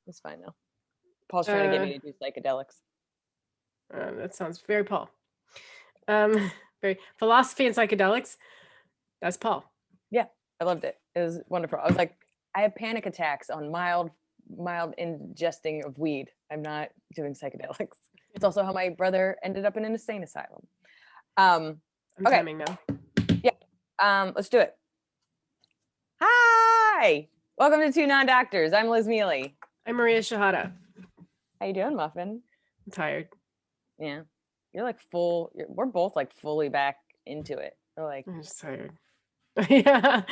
It's fine though. Paul's trying to get me to do psychedelics. That sounds very Paul. Very philosophy and psychedelics. That's Paul. Yeah, I loved it. It was wonderful. I was like, I have panic attacks on mild ingesting of weed. I'm not doing psychedelics. It's also how my brother ended up in an insane asylum. I'm Okay. timing now. Yeah. Let's do it. Hi. Welcome to Two Non-Doctors. I'm Liz Mealy. I'm Maria Shahada. How you doing, Muffin? I'm tired. Yeah. You're like we're both like fully back into it. We're like, I'm just tired. Yeah.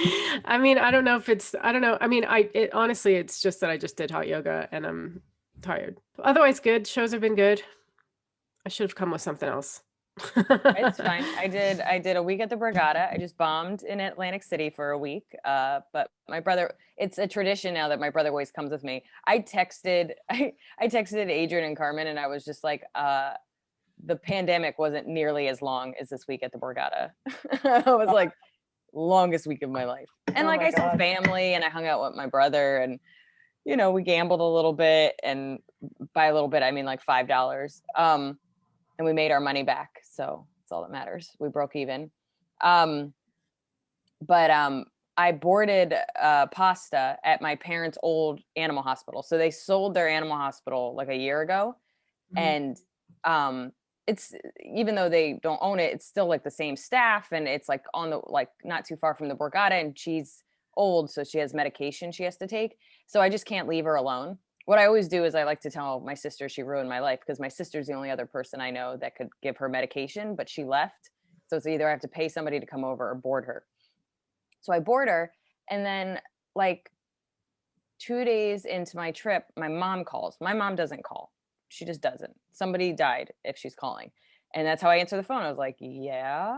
I mean, I don't know. I mean, honestly, it's just that I just did hot yoga and I'm tired. Otherwise good. Shows have been good. I should have come with something else. it's fine. I did a week at the Borgata. I just bombed in Atlantic City for a week. But my brother, it's a tradition now that my brother always comes with me. I texted Adrian and Carmen and I was just like, the pandemic wasn't nearly as long as this week at the Borgata. I was like, longest week of my life. And I saw family and I hung out with my brother and, we gambled a little bit, and by a little bit, I mean like $5. And we made our money back. So that's all that matters. We broke even. But I boarded pasta at my parents' old animal hospital. So they sold their animal hospital like a year ago. Mm-hmm. And it's, even though they don't own it, it's still like the same staff, and it's like on the, like not too far from the Borgata, and she's old, so she has medication she has to take. So I just can't leave her alone. What I always do is I like to tell my sister she ruined my life, because my sister's the only other person I know that could give her medication, but she left. So it's either I have to pay somebody to come over or board her. So I board her, and then like 2 days into my trip, my mom calls. My mom doesn't call. She just doesn't. Somebody died if she's calling. And that's how I answer the phone. I was like, yeah.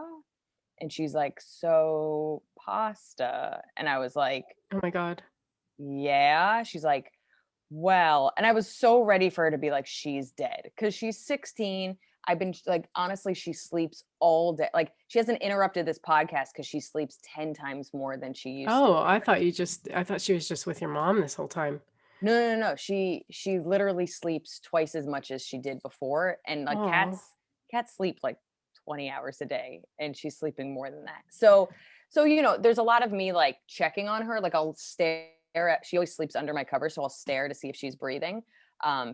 And she's like, so pasta. And I was like, oh my God. Yeah. She's like, well, and I was so ready for her to be like, she's dead, because she's 16. I've been like, honestly, she sleeps all day. Like, she hasn't interrupted this podcast because she sleeps 10 times more than she used to. I thought she was just with your mom this whole time. No. She literally sleeps twice as much as she did before. And like cats sleep like 20 hours a day, and she's sleeping more than that. So, there's a lot of me like checking on her. Like, I'll stare at, she always sleeps under my cover, so I'll stare to see if she's breathing.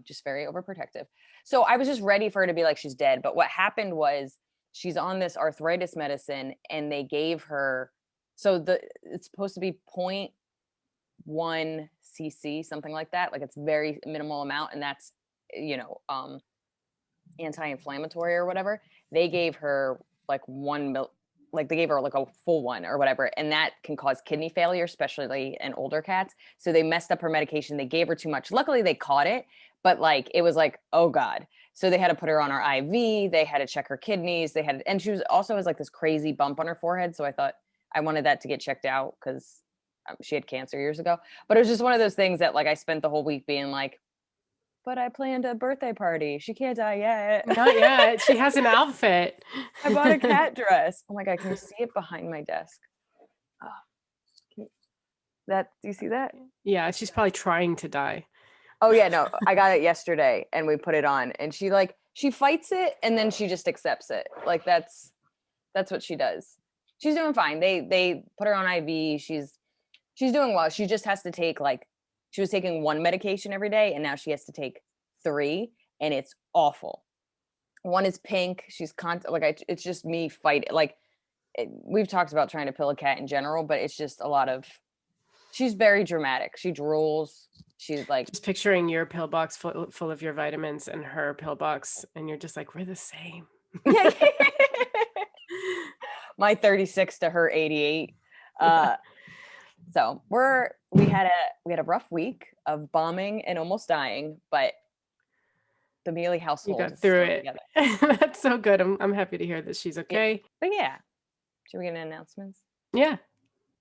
Just very overprotective. So I was just ready for her to be like, she's dead. But what happened was, she's on this arthritis medicine, and they gave her, so it's supposed to be 0.1 cc, something like that. Like, it's very minimal amount, and that's, anti-inflammatory or whatever. They gave her like like they gave her like a full one or whatever, and that can cause kidney failure, especially in older cats. So they messed up her medication. They gave her too much. Luckily they caught it, but like, it was like, oh God. So they had to put her on her IV. They had to check her kidneys. And she was also has like this crazy bump on her forehead. So I thought I wanted that to get checked out, because she had cancer years ago. But it was just one of those things that like I spent the whole week being like, but I planned a birthday party. She can't die yet. Not yet. She has an outfit. I bought a cat dress. Oh my God, can you see it behind my desk? Oh, do you see that? Yeah, she's probably trying to die. Oh yeah, no, I got it yesterday and we put it on, and she fights it, and then she just accepts it. Like, that's what she does. She's doing fine. They put her on IV. She's doing well. She just has to take, like, she was taking one medication every day, and now she has to take 3, and it's awful. One is pink. She's it's just me fighting. Like, we've talked about trying to pill a cat in general, but it's just a lot of, she's very dramatic. She drools. She's like, just picturing your pill box full of your vitamins and her pill box, and you're just like, we're the same. Yeah. My 36 to her 88. So we had a rough week of bombing and almost dying, but the Mealy household, you got through it. That's so good. I'm happy to hear that she's okay. Yeah. But yeah, should we get into announcements? Yeah.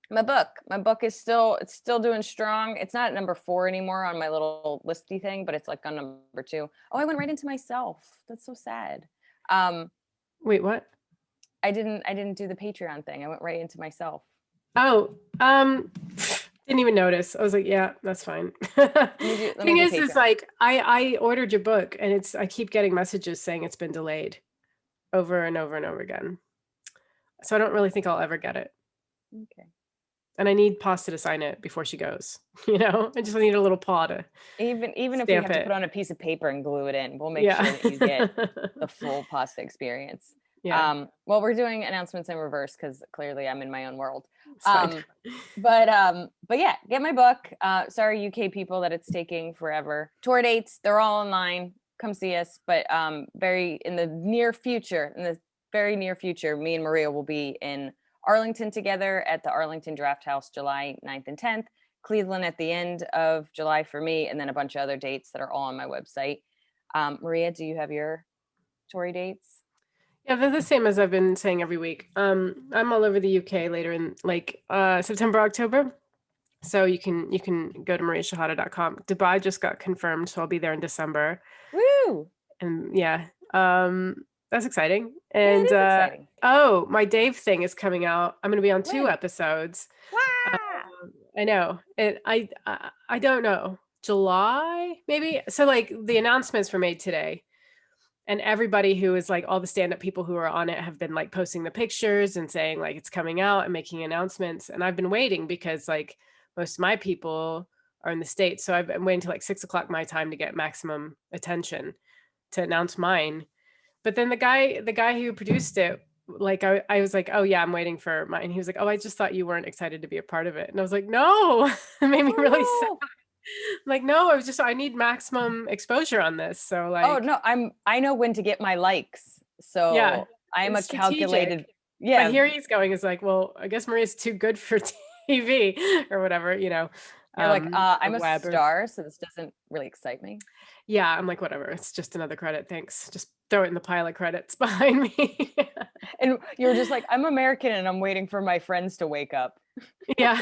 My book is still doing strong. It's not at number 4 anymore on my little listy thing, but it's like on number 2. Oh, I went right into myself. That's so sad. Wait, what? I didn't do the Patreon thing. I went right into myself. Oh, Didn't even notice. I was like, yeah, that's fine. Let me Thing do is Patreon. like I ordered your book and I keep getting messages saying it's been delayed over and over and over again. So I don't really think I'll ever get it. Okay. And I need Pasta to sign it before she goes. I just need a little paw to Even if we stamp have to put it. on a piece of paper and glue it in, we'll make Yeah. sure that you get the full pasta experience. Yeah, Well, we're doing announcements in reverse because clearly I'm in my own world. it's fine. But yeah, get my book. Sorry, UK people, that it's taking forever. Tour dates, they're all online. Come see us. But in the very near future, me and Maria will be in Arlington together at the Arlington Draft House, July 9th and 10th. Cleveland at the end of July for me, and then a bunch of other dates that are all on my website. Maria, do you have your Tory dates? Yeah, they're the same as I've been saying every week. I'm all over the UK later in like September, October. So you can go to mariashahada.com. Dubai just got confirmed, so I'll be there in December. Woo! And yeah, that's exciting. Yeah, it And is exciting. oh, my Dave thing is coming out. I'm going to be on 2 When? episodes. Wow! I know. I don't know. July maybe. So like the announcements were made today. And everybody who is like all the stand-up people who are on it have been like posting the pictures and saying like it's coming out and making announcements. And I've been waiting because like most of my people are in the States. So I've been waiting till like 6 o'clock my time to get maximum attention to announce mine. But then the guy who produced it, like I was like, oh yeah, I'm waiting for mine. He was like, oh, I just thought you weren't excited to be a part of it. And I was like, no, it made me really sad. Oh no! Like, no, I need maximum exposure on this. So Oh like, no! I know when to get my likes, yeah, so I am it's a strategic. calculated. But Yeah, here he's going is like, well, I guess Maria's too good for TV or whatever, you're like, or I'm a web or star, so this doesn't really excite me. yeah, I'm like, whatever. It's just another credit. Thanks. Just throw it in the pile of credits behind me. And you're just like, I'm American, and I'm waiting for my friends to wake up. Yeah.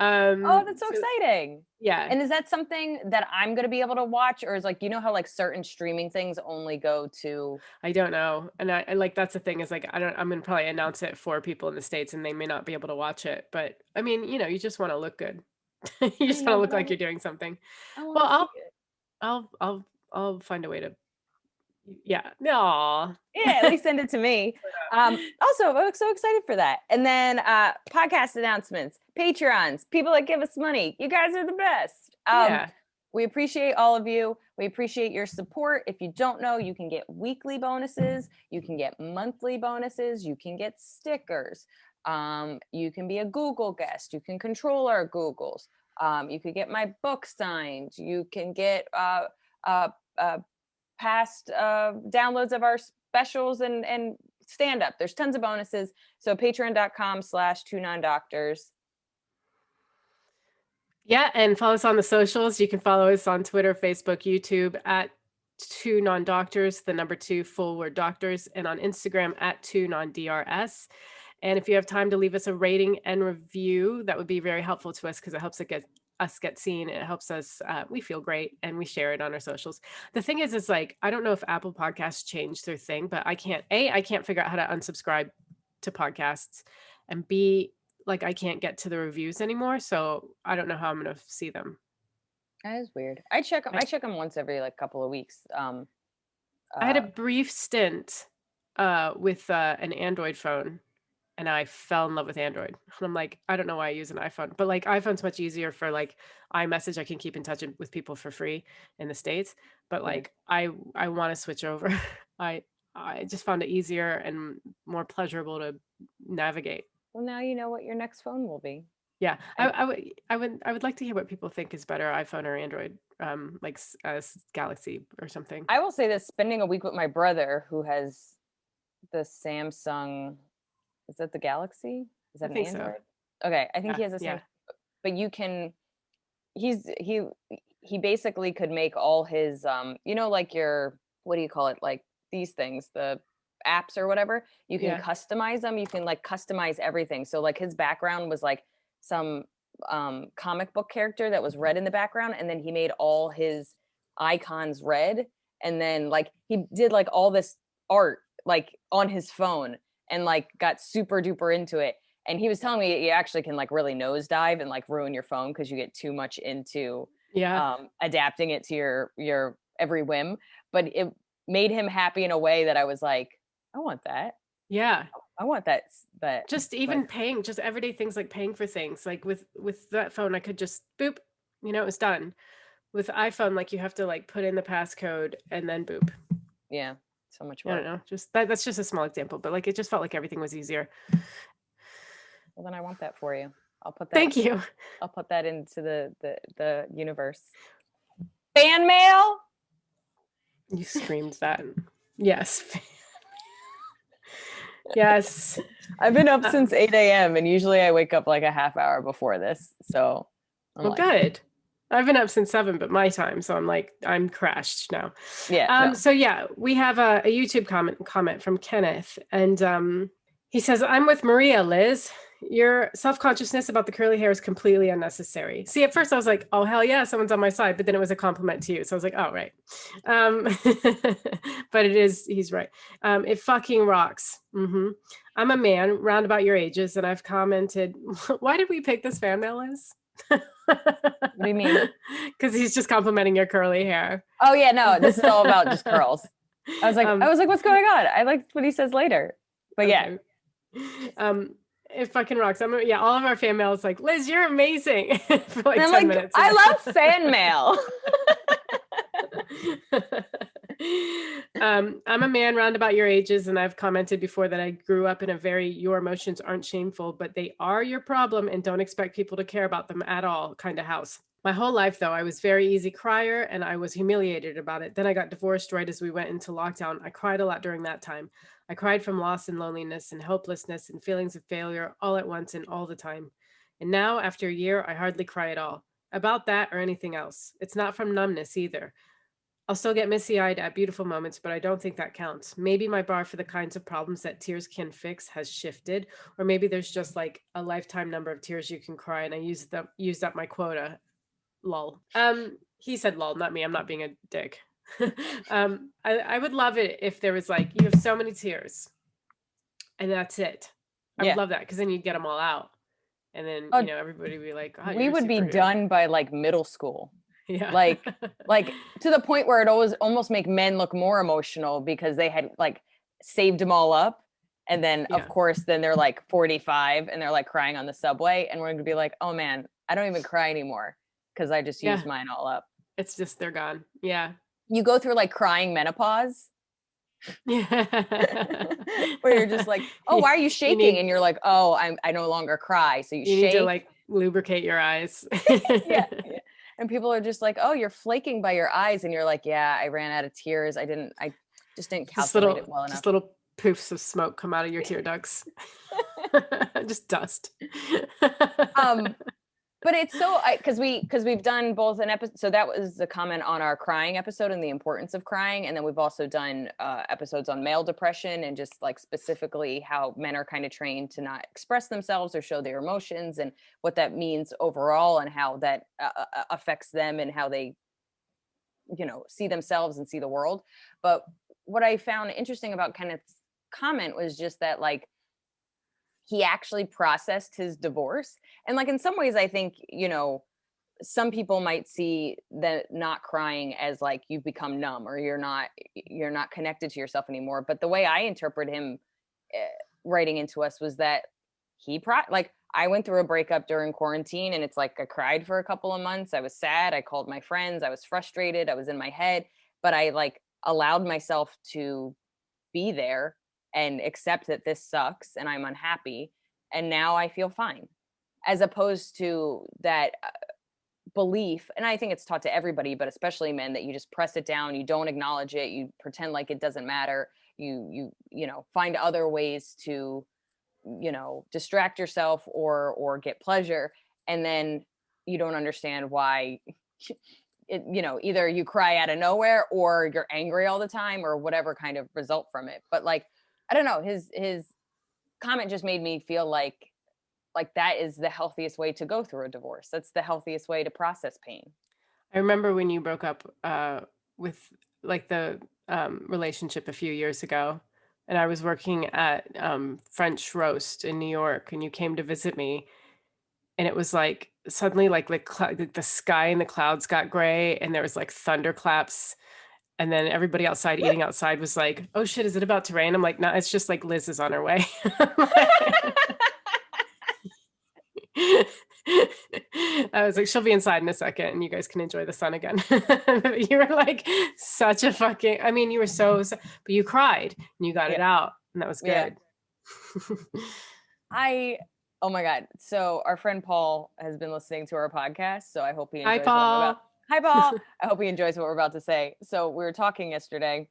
Oh, that's so So exciting. yeah, And is that something that I'm gonna be able to watch, or is like, how like certain streaming things only go to? I don't know. And I like that's the thing is like I'm gonna probably announce it for people in the States and they may not be able to watch it. But I mean, you just want to look good. You I just want to know, but look like you're doing something. I want Well, to see it. I'll find a way to yeah. No. Yeah, at least send it to me. Also, I'm so excited for that. And then podcast announcements, Patreons, people that give us money. You guys are the best. Yeah. We appreciate all of you. We appreciate your support. If you don't know, you can get weekly bonuses, you can get monthly bonuses, you can get stickers. You can be a Google guest, you can control our Googles. You could get my book signed. You can get uh, uh, past downloads of our specials and stand up. There's tons of bonuses. So patreon.com/2non-doctors. Yeah, and follow us on the socials. You can follow us on Twitter, Facebook, YouTube at 2non-doctors, the number 2 full word doctors, and on Instagram at 2non-DRS. And if you have time to leave us a rating and review, that would be very helpful to us because it helps us get seen. It helps us. We feel great, and we share it on our socials. The thing is like I don't know if Apple Podcasts changed their thing, but I can't figure out how to unsubscribe to podcasts, and B, like I can't get to the reviews anymore. So I don't know how I'm gonna see them. That is weird. I check them. I, I check them once every like couple of weeks. I had a Uh, brief stint with an Android phone and I fell in love with Android. And I'm like, I don't know why I use an iPhone, but like iPhone's much easier for like iMessage. I can keep in touch with people for free in the States, but yeah. like I want to switch over. I I just found it easier and more pleasurable to navigate. Well, now you know what your next phone will be. Yeah, I I would like to hear what people think is better, iPhone or Android, like Galaxy or something. I will say this: spending a week with my brother, who has the Samsung. Is that the Galaxy? Is I that an think so. Android? Okay, I think Yeah, he has the same. yeah, But you can. He's he basically could make all his like your, what do you call it, like these things, the apps or whatever. You can yeah. customize them. You can like customize everything. So like his background was like some comic book character that was red in the background, and then he made all his icons red, and then like he did like all this art like on his phone and like got super duper into it. And he was telling me you actually can like really nosedive and like ruin your phone because you get too much into Yeah. adapting it to your every whim. But it made him happy in a way that I was like, I want that. Yeah. I want that Just like even paying, just everyday things like paying for things. Like with that phone, I could just boop, you know, it was done. With iPhone, like you have to like put in the passcode and then boop. yeah, so much I don't work. know. Just that's just a small example, but like it just felt like everything was easier. Well, then I want that for you. I'll put that Thank you. I'll put that into the universe. Fan mail? You screamed that. Yes. Yes. I've been up Uh, since 8 a.m. and usually I wake up like a half hour before this. So I'm well, like, good. I've been up since 7, but my time, so I'm like I'm crashed now. yeah, no. So yeah, we have a YouTube comment from Kenneth, and he says, "I'm with Maria, Liz. Your self-consciousness about the curly hair is completely unnecessary." See, at first I was like, "Oh hell yeah, someone's on my side," but then it was a compliment to you, so I was like, "Oh right." Um, but it is, he's right. It fucking rocks. I'm a man round about your ages, and I've commented. Why did we pick this fan mail, Liz? What do you mean? Because he's just complimenting your curly hair. Oh yeah, no, this is all about just curls. I Um, was like, what's going on? I liked what he says later. But yeah. okay. It fucking rocks. Yeah, all of our fan mail is like, Liz, you're amazing for like And I'm 10 like, minutes. I love fan mail. I'm a man round about your ages, and I've commented before that I grew up in a very your emotions aren't shameful, but they are your problem and don't expect people to care about them at all kind of house. My whole life, though, I was very easy crier and I was humiliated about it. Then I got divorced right as we went into lockdown. I cried a lot during that time. I cried from loss and loneliness and hopelessness and feelings of failure all at once and all the time. And now, after a year, I hardly cry at all about that or anything else. It's not from numbness either. I'll still get misty-eyed at beautiful moments, but I don't think that counts. Maybe my bar for the kinds of problems that tears can fix has shifted, or maybe there's just like a lifetime number of tears you can cry, and I used up my quota. Lol. He said lol, not me. I'm not being a dick. I would love it if there was like you have so many tears, and that's it. I would Yeah. love that because then you'd get them all out, and then Oh, everybody would be like, "Oh, we you're a would be superhero." done by like middle school. Yeah. Like to the point where it almost make men look more emotional because they had like saved them all up. And then Yeah. of course, then they're like 45 and they're like crying on the subway. And we're gonna be like, oh man, I don't even cry anymore because I just Yeah. used mine all up. It's just they're gone. Yeah. You go through like crying menopause Yeah. where you're just like, oh, why are you You shaking? need And you're like, oh, I no longer cry. So you you need to shake. like lubricate your eyes. Yeah. And people are just like, oh, you're flaking by your eyes. And you're like, yeah, I ran out of tears. I just didn't calculate it well enough. Just little poofs of smoke come out of your tear ducts. Just dust. um but it's so because we've done both an episode, so that was a comment on our crying episode and the importance of crying, and then we've also done episodes on male depression and just like specifically how men are kind of trained to not express themselves or show their emotions and what that means overall and how that affects them and how they see themselves and see the world. But what I found interesting about Kenneth's comment was just that like he actually processed his divorce. And like in some ways I think some people might see that not crying as like you've become numb or you're not connected to yourself anymore, but the way I interpret him writing into us was that like I went through a breakup during quarantine, and it's like I cried for a couple of months. I was sad, I called my friends, I was frustrated, I was in my head, but I like allowed myself to be there and accept that this sucks and I'm unhappy. And now I feel fine. As opposed to that belief, and I think it's taught to everybody, but especially men, that you just press it down, you don't acknowledge it, you pretend like it doesn't matter, you find other ways to distract yourself or get pleasure, and then you don't understand why either you cry out of nowhere or you're angry all the time or whatever kind of result from it. But like I don't know, his comment just made me feel like that is the healthiest way to go through a divorce. That's the healthiest way to process pain. I remember when you broke up with like the relationship a few years ago. and I was working at French Roast in New York, and you came to visit me, and it was like suddenly like the sky and the clouds got gray, and there was like thunderclaps, and then everybody outside eating outside was like, "Oh shit, is it about to rain?" I'm like, "No, it's just like Liz is on her way." I was like, "She'll be inside in a second, and you guys can enjoy the sun again." You were like such a fucking, I mean, you were but you cried and you got it out, and that was good. Oh my God. So our friend Paul has been listening to our podcast. So I hope he Hi, enjoys what I'm about. Paul. Hi, Paul. I hope he enjoys what we're about to say. So we were talking yesterday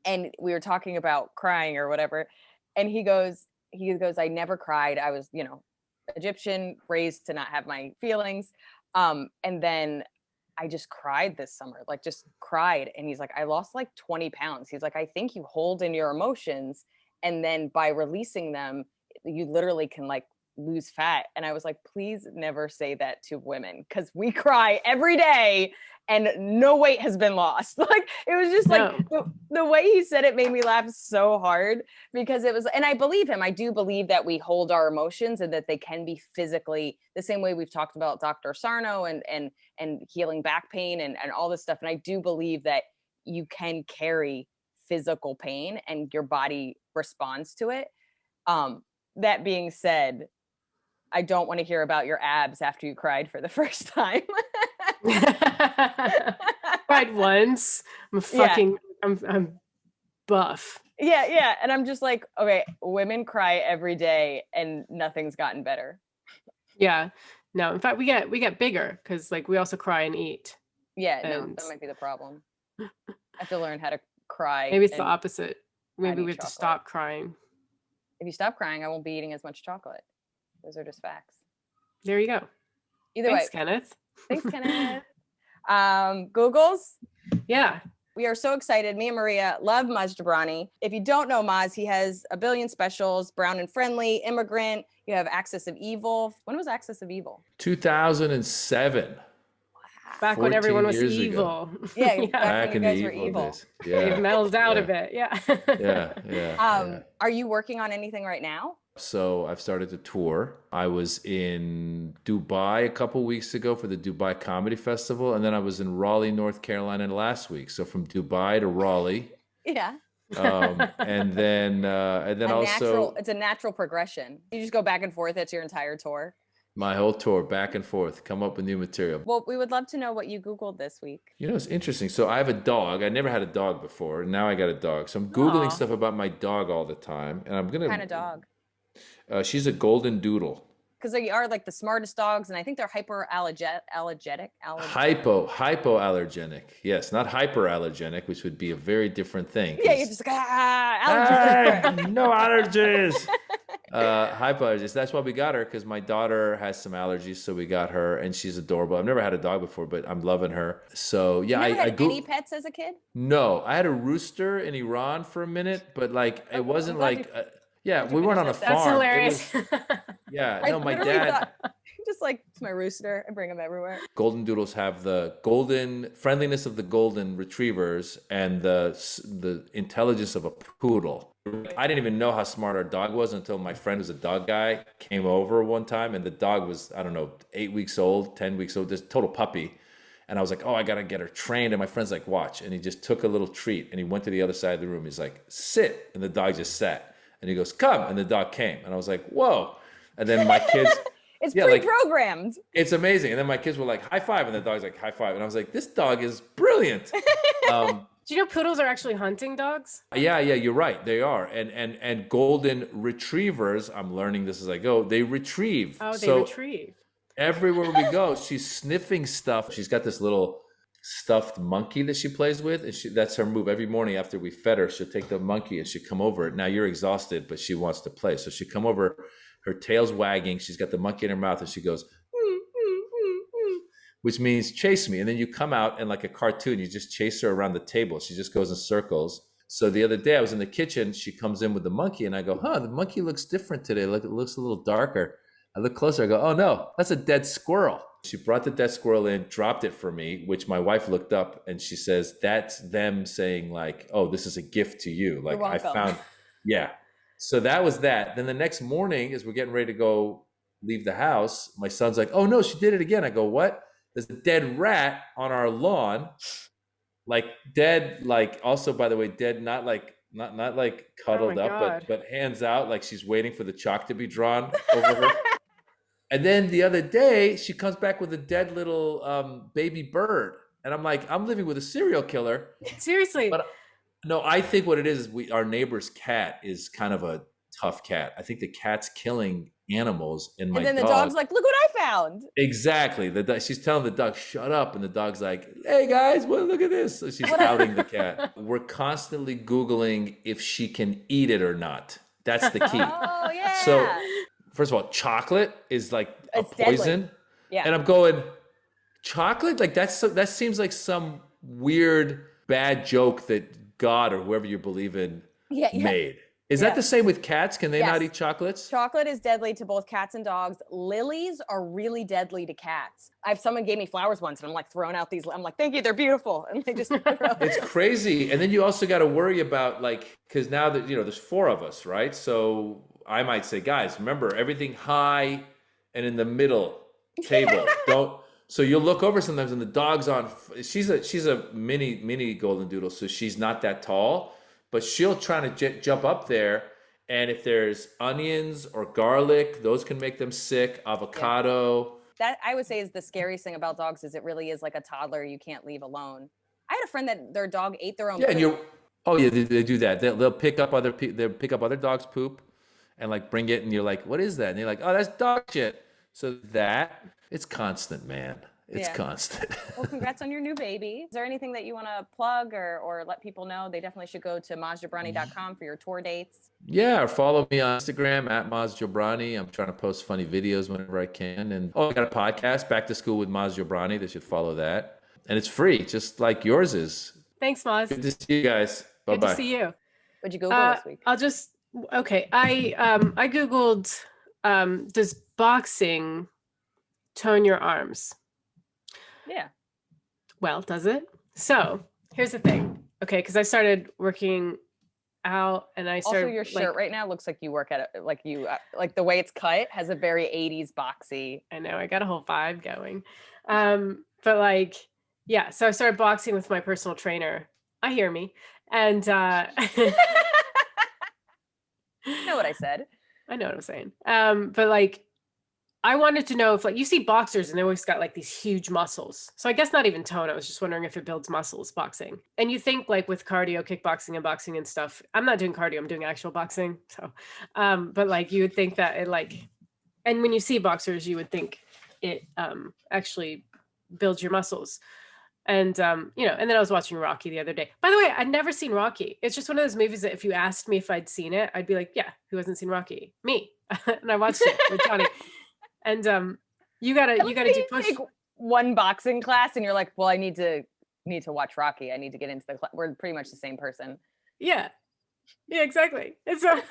and we were talking about crying or whatever. And he goes, I never cried. I was, Egyptian, raised to not have my feelings. And then I just cried this summer, like just cried. And he's like, I lost like 20 pounds. He's like, I think you hold in your emotions. And then by releasing them, you literally can like lose fat. And I was like, please never say that to women, because we cry every day and no weight has been lost. Like it was just like the way he said it made me laugh so hard, because it was, and I believe him. I do believe that we hold our emotions and that they can be physically the same way we've talked about Dr. Sarno and healing back pain and all this stuff. And I do believe that you can carry physical pain and your body responds to it. That being said, I don't want to hear about your abs after you cried for the first time. Cried once. I'm buff. Yeah. And I'm just like, okay, women cry every day and nothing's gotten better. Yeah. No, in fact, we get bigger because like we also cry and eat. Yeah, no, that might be the problem. I have to learn how to cry. Maybe it's the opposite. Maybe we have to stop crying. If you stop crying, I won't be eating as much chocolate. Those are just facts. There you go. Thanks, Kenneth. Thanks, Kenneth. Googles? Yeah. We are so excited. Me and Maria love Maz Jobrani. If you don't know Maz, he has a billion specials: Brown and Friendly, Immigrant. You have Axis of Evil. When was Axis of Evil? 2007. Back when everyone was evil. Yeah, back when you guys were evil. Days. Yeah. They've mellowed out a bit. Yeah. Yeah. Are you working on anything right now? So I've started to tour. I was in Dubai a couple weeks ago for the Dubai Comedy Festival, and then I was in Raleigh, North Carolina last week. So from Dubai to Raleigh. Yeah. And then also it's a natural progression. You just go back and forth. That's your entire tour. My whole tour, back and forth, come up with new material. Well, we would love to know what you Googled this week. It's interesting. So I have a dog. I never had a dog before. Now I got a dog. So I'm Googling stuff about my dog all the time. And I'm going to... What kind of dog? She's a golden doodle. Because they are like the smartest dogs, and I think they're hypoallergenic. Hypoallergenic. Yes, not hyperallergenic, which would be a very different thing. Yeah, you're just like, allergies. No allergies. Hypoallergies. That's why we got her, because my daughter has some allergies, so we got her, and she's adorable. I've never had a dog before, but I'm loving her. So yeah, you never had any pets as a kid? No, I had a rooster in Iran for a minute, but like it wasn't like. Yeah, we weren't on a farm. That's hilarious. My dad. Just like, it's my rooster. I bring him everywhere. Golden doodles have the golden friendliness of the golden retrievers and the intelligence of a poodle. I didn't even know how smart our dog was until my friend who's a dog guy came over one time, and the dog was, I don't know, 8 weeks old, 10 weeks old, this total puppy. And I was like, oh, I got to get her trained. And my friend's like, watch. And he just took a little treat and he went to the other side of the room. He's like, sit. And the dog just sat. And he goes, come. And the dog came. And I was like, whoa. And then my kids. It's pre-programmed. It's amazing. And then my kids were like, high five. And the dog's like, high five. And I was like, this dog is brilliant. Do you know poodles are actually hunting dogs? Yeah, you're right. They are. And golden retrievers, I'm learning this as I go, they retrieve. Oh, they retrieve. Everywhere we go, she's sniffing stuff. She's got this little stuffed monkey that she plays with, and that's her move. Every morning after we fed her, she'll take the monkey and she'll come over. Now you're exhausted, but she wants to play, so she come over, her tail's wagging, she's got the monkey in her mouth, and she goes which means chase me. And then you come out, and like a cartoon, you just chase her around the table. She just goes in circles. So the other day I was in the kitchen, she comes in with the monkey, and I go, the monkey looks different today. Look, it looks a little darker. I look closer, I go, oh no, that's a dead squirrel. She brought the dead squirrel in, dropped it for me, which my wife looked up, and she says, that's them saying like, oh, this is a gift to you. Like, I found Yeah. So that was that. Then the next morning, as we're getting ready to go leave the house, my son's like, "Oh no, she did it again." I go, "What?" There's a dead rat on our lawn, like dead, like also by the way, dead, not like Oh my cuddled up, God. but hands out, like she's waiting for the chalk to be drawn over her. And then the other day, she comes back with a dead little baby bird, and I'm like, I'm living with a serial killer, Seriously. but no, I think what it is our neighbor's cat is kind of a tough cat. I think the cat's killing animals, and And my then the dog. dog's like, look what I found. Exactly. She's telling the dog, "Shut up," and the dog's like, "Hey guys, well, look at this." So she's outing the cat. We're constantly Googling if she can eat it or not. That's the key. Oh yeah. So, first of all, chocolate is like a It's deadly. poison, Yeah. and I'm going, chocolate? Like that seems like some weird bad joke that God or whoever you believe in Yeah. made. Is that the same with cats? Can they Yes. not eat chocolates? Chocolate is deadly to both cats and dogs. Lilies are really deadly to cats. Someone gave me flowers once, and I'm like throwing out these. I'm like, thank you, they're beautiful, and they just. It's crazy. And then you also got to worry about like, because now that there's four of us, right? So I might say, guys, remember everything high and in the middle table. Don't. So you'll look over sometimes, and the dog's on. She's a mini golden doodle, so she's not that tall, but she'll try to jump up there. And if there's onions or garlic, those can make them sick. Avocado. That I would say is the scariest thing about dogs is it really is like a toddler you can't leave alone. I had a friend that their dog ate their own Yeah, poop. and they do that. They'll pick up they'll pick up other dogs' poop, and like bring it, and you're like, what is that? And you're like, oh, that's dog shit. So it's constant, man. It's constant. Well, congrats on your new baby. Is there anything that you want to plug or let people know? They definitely should go to mazjobrani.com for your tour dates. Yeah, or follow me on Instagram at Maz Jobrani. I'm trying to post funny videos whenever I can. And I got a podcast, Back to School with Maz Jobrani. They should follow that. And it's free, just like yours is. Thanks, Maz. Good to see you guys. Bye-bye. Good to see you. What'd you Google this week? I Googled, does boxing tone your arms? Yeah. Well, does it? So here's the thing. Okay, because I started working out, and I started. Also, your shirt right now looks like you work at it, like like the way it's cut has a very 80s boxy. I know, I got a whole vibe going. But like, yeah, so I started boxing with my personal trainer. I hear me. And You know what I said. I know what I'm saying. But like, I wanted to know if like you see boxers and they always got like these huge muscles. So I guess not even tone. I was just wondering if it builds muscles, boxing. And you think like with cardio, kickboxing and boxing and stuff, I'm not doing cardio, I'm doing actual boxing. So, but like you would think that it like, and when you see boxers, you would think it actually builds your muscles. And, and then I was watching Rocky the other day. By the way, I'd never seen Rocky. It's just one of those movies that if you asked me if I'd seen it, I'd be like, yeah, who hasn't seen Rocky? Me. And I watched it with Johnny. And you gotta do push. Take one boxing class and you're like, well, I need to watch Rocky. I need to get into the class. We're pretty much the same person. Yeah, exactly. And so,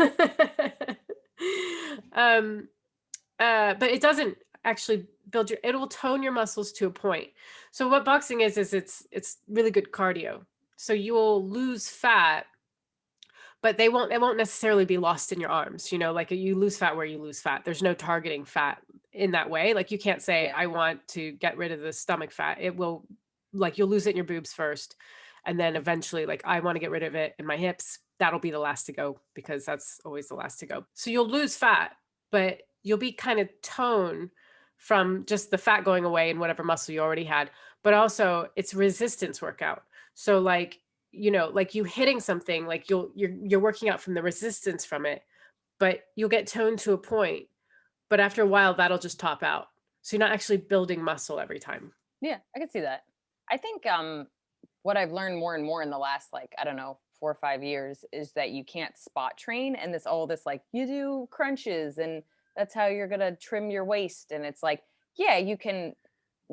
but it doesn't actually build it will tone your muscles to a point. So what boxing is it's really good cardio. So you will lose fat, but it won't necessarily be lost in your arms. Like you lose fat where you lose fat. There's no targeting fat in that way. Like you can't say, I want to get rid of the stomach fat. It will, like, you'll lose it in your boobs first. And then eventually, like, I want to get rid of it in my hips. That'll be the last to go because that's always the last to go. So you'll lose fat, but you'll be kind of toned from just the fat going away and whatever muscle you already had. But also it's resistance workout. So like, like you hitting something, like you're working out from the resistance from it, but you'll get toned to a point. But after a while, that'll just top out. So you're not actually building muscle every time. Yeah, I can see that. I think what I've learned more and more in the last, like, I don't know, 4 or 5 years is that you can't spot train. And this like, you do crunches and that's how you're going to trim your waist. And it's like, yeah, you can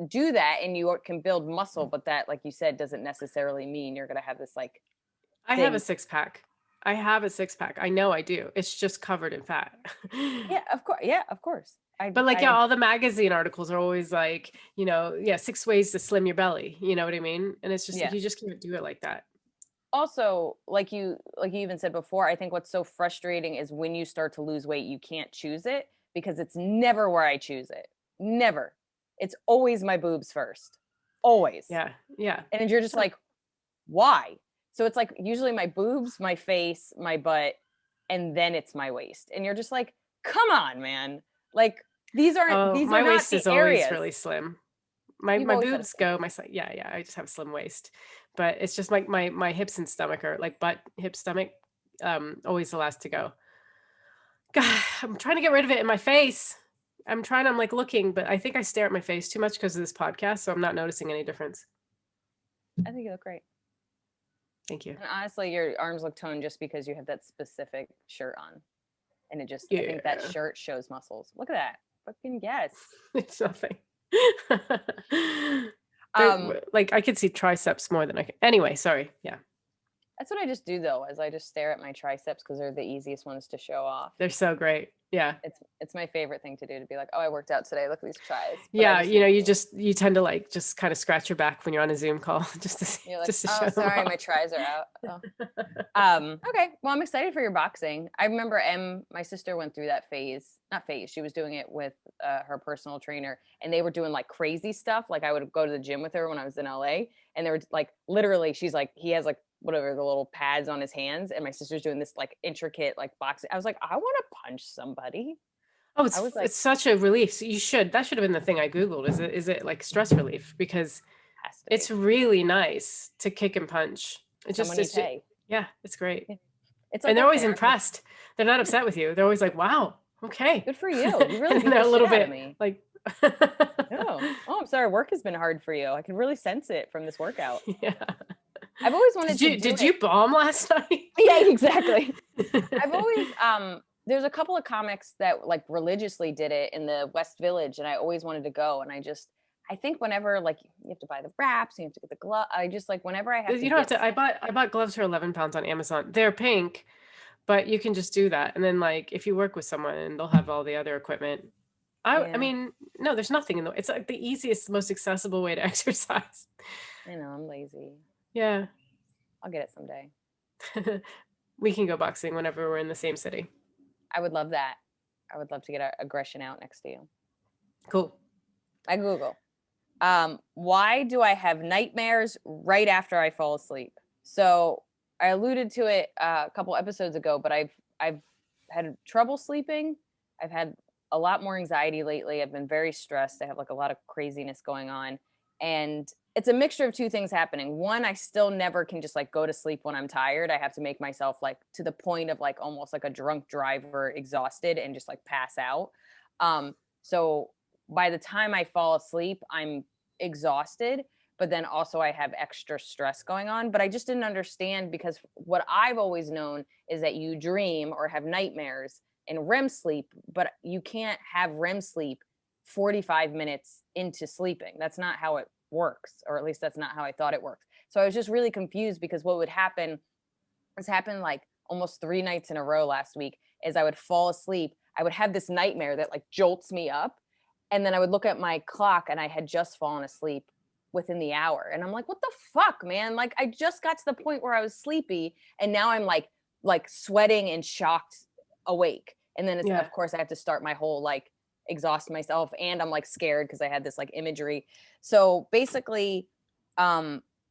do that and you can build muscle. But that, like you said, doesn't necessarily mean you're going to have this like. I have a 6-pack. I know I do. It's just covered in fat. Yeah, of course. Yeah, of course. But like, all the magazine articles are always like, 6 ways to slim your belly. You know what I mean? And it's just like, you just can't do it like that. also, like you even said before, I think what's so frustrating is when you start to lose weight, you can't choose it because it's never where I choose it. Never. It's always my boobs first. Always. Yeah. Yeah. And you're just like, why? So it's like usually my boobs, my face, my butt, and then it's my waist. And you're just like, come on, man. Like these Oh, are my not waist the is always areas. really slim. My You've always had a boobs slim go, waist. yeah, I just have slim waist. But it's just like my hips and stomach are like butt, hip, stomach, always the last to go. God, I'm trying to get rid of it in my face. I'm like looking, but I think I stare at my face too much because of this podcast, so I'm not noticing any difference. I think you look great. Thank you. And honestly, your arms look toned just because you have that specific shirt on. And I think that Yeah. shirt shows muscles. Look at that. Fucking yes. It's nothing. Um, Like I could see triceps more than I can. Anyway, sorry. Yeah. that's what I just do though, is I just stare at my triceps because they're the easiest ones to show off. They're so great. Yeah. It's my favorite thing to do, to be like, oh, I worked out today. Look at these tries. But Yeah, you tend to like just kind of scratch your back when you're on a Zoom call just to see, you're like, just to oh, show them sorry, off. my tries are out. Okay, well, I'm excited for your boxing. I remember my sister went through that phase. Not phase. She was doing it with her personal trainer, and they were doing like crazy stuff. Like I would go to the gym with her when I was in LA, and they were like literally. She's like, he has like whatever the little pads on his hands, and my sister's doing this like intricate like boxing. I was like, I want to punch somebody. Oh, I was like, it's such a relief. So that should have been the thing I Googled. Is it like stress relief? Because has to be. it's really nice to kick and punch. It just, Someone you pay. yeah, it's great. It's like And they're a always therapist. impressed. They're not upset with you. They're always like, wow, okay. Good for you. You really And beat they're the a little shit out of bit me. like, oh, I'm sorry. Work has been hard for you. I can really sense it from this workout. yeah. I've always wanted to do Did you bomb last night? Yeah, exactly. I've always there's a couple of comics that like religiously did it in the West Village, and I always wanted to go. And I think whenever like you have to buy the wraps, you have to get the glove. I just like whenever I have to. You don't have to. I bought gloves for 11 pounds on Amazon. They're pink, but you can just do that. And then like if you work with someone, and they'll have all the other equipment. I mean, no, there's nothing in it's like the easiest, most accessible way to exercise. I know, I'm lazy. Yeah. I'll get it someday. We can go boxing whenever we're in the same city. I would love that. I would love to get our aggression out next to you. Cool. I Google. Why do I have nightmares right after I fall asleep? So I alluded to it a couple episodes ago, but I've had trouble sleeping. I've had a lot more anxiety lately. I've been very stressed. I have like a lot of craziness going on. And it's a mixture of two things happening. One, I still never can just like go to sleep when I'm tired. I have to make myself like to the point of like almost like a drunk driver, exhausted, and just like pass out. So by the time I fall asleep, I'm exhausted, but then also I have extra stress going on. But I just didn't understand, because what I've always known is that you dream or have nightmares in REM sleep, but you can't have REM sleep 45 minutes into sleeping. That's not how it works, or at least that's not how I thought it worked. So I was just really confused, because what would happen, this happened like almost 3 nights in a row last week, is I would fall asleep. I would have this nightmare that like jolts me up. And then I would look at my clock and I had just fallen asleep within the hour. And I'm like, what the fuck, man? Like I just got to the point where I was sleepy, and now I'm like sweating and shocked awake. And then it's, of course I have to start my whole like exhaust myself, and I'm like scared because I had this like imagery. So basically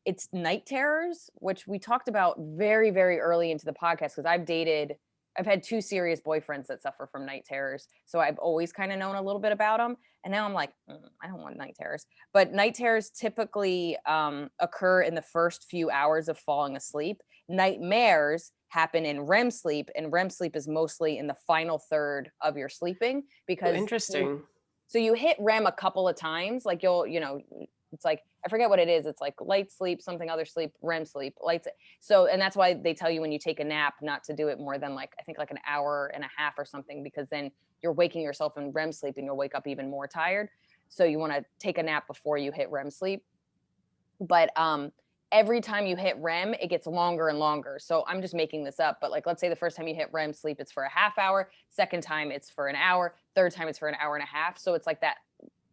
it's night terrors, which we talked about very, very early into the podcast, because I've had 2 serious boyfriends that suffer from night terrors. So I've always kind of known a little bit about them. And now I'm like, I don't want night terrors. But night terrors typically occur in the first few hours of falling asleep. Nightmares happen in REM sleep, and REM sleep is mostly in the final third of your sleeping, because interesting. So you hit REM a couple of times, like it's like, I forget what it is. It's like light sleep, something other sleep, REM sleep, light. So, and that's why they tell you when you take a nap not to do it more than like, I think like an hour and a half or something, because then you're waking yourself in REM sleep and you'll wake up even more tired. So you want to take a nap before you hit REM sleep. But every time you hit REM, it gets longer and longer. So I'm just making this up, but like, let's say the first time you hit REM sleep, it's for a half hour. Second time it's for an hour. Third time it's for an hour and a half. So it's like that